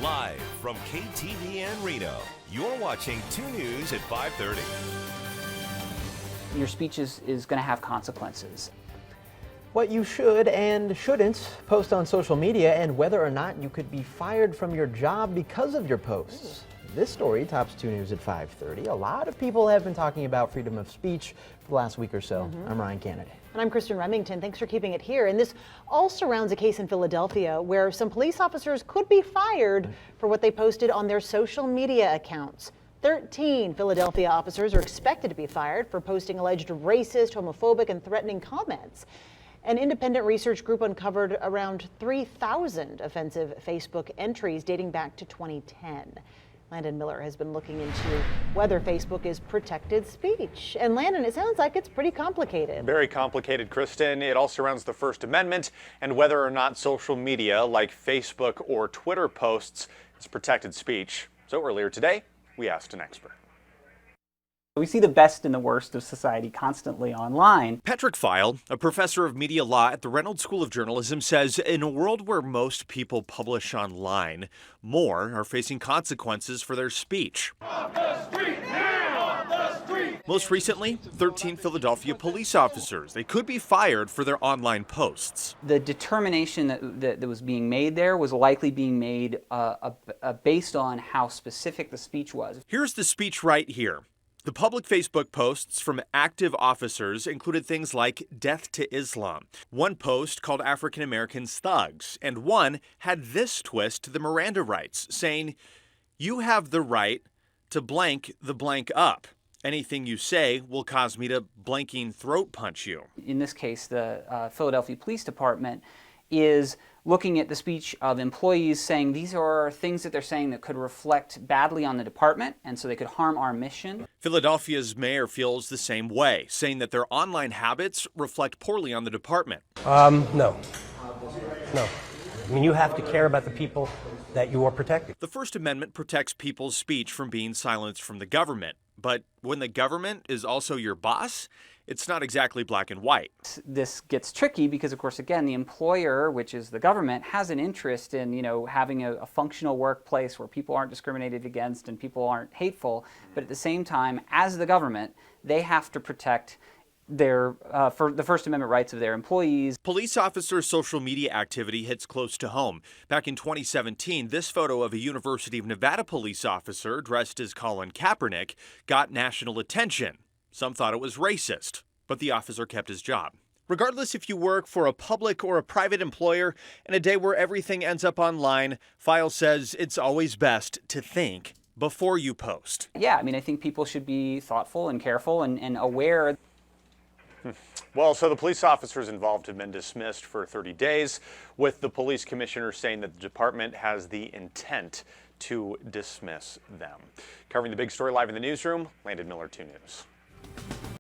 Live from KTVN Reno, you're watching 2 News at 5:30. Your speech is going to have consequences. What you should and shouldn't post on social media, and whether or not you could be fired from your job because of your posts. This story tops 2 News at 5:30. A lot of people have been talking about freedom of speech for the last week or so. I'm Ryan Kennedy. And I'm Kristen Remington. Thanks for keeping it here. And this all surrounds a case in Philadelphia where some police officers could be fired for what they posted on their social media accounts. 13 Philadelphia officers are expected to be fired for posting alleged racist, homophobic, and threatening comments. An independent research group uncovered around 3,000 offensive Facebook entries dating back to 2010. Landon Miller has been looking into whether Facebook is protected speech. And Landon, it sounds like it's pretty complicated. Very complicated, Kristen. It all surrounds the First Amendment and whether or not social media like Facebook or Twitter posts is protected speech. So earlier today, we asked an expert. We see the best and the worst of society constantly online. Patrick Feil, a professor of media law at the Reynolds School of Journalism, says in a world where most people publish online, more are facing consequences for their speech. Off the street now! Off the street! Most recently, 13 Philadelphia police officers. They could be fired for their online posts. The determination that was being made there was likely being made based on how specific the speech was. Here's the speech right here. The public Facebook posts from active officers included things like death to Islam. One post called African Americans thugs, and one had this twist to the Miranda rights, saying, "You have the right to blank the blank up. Anything you say will cause me to blanking throat punch you." In this case, the Philadelphia Police Department is looking at the speech of employees, saying these are things that they're saying that could reflect badly on the department, and so they could harm our mission. Philadelphia's mayor feels the same way, saying that their online habits reflect poorly on the department. No. I mean, you have to care about the people that you are protecting. The First Amendment protects people's speech from being silenced from the government. But when the government is also your boss, it's not exactly black and white. This gets tricky because, of course, again, the employer, which is the government, has an interest in, having a functional workplace where people aren't discriminated against and people aren't hateful. But at the same time, as the government, they have to protect for the First Amendment rights of their employees. Police officers' social media activity hits close to home. Back in 2017, this photo of a University of Nevada police officer dressed as Colin Kaepernick got national attention. Some thought it was racist, but the officer kept his job. Regardless if you work for a public or a private employer, in a day where everything ends up online, Feil says it's always best to think before you post. Yeah, I think people should be thoughtful and careful and aware. Well, so the police officers involved have been dismissed for 30 days, with the police commissioner saying that the department has the intent to dismiss them. Covering the big story live in the newsroom, Landon Miller, 2 News.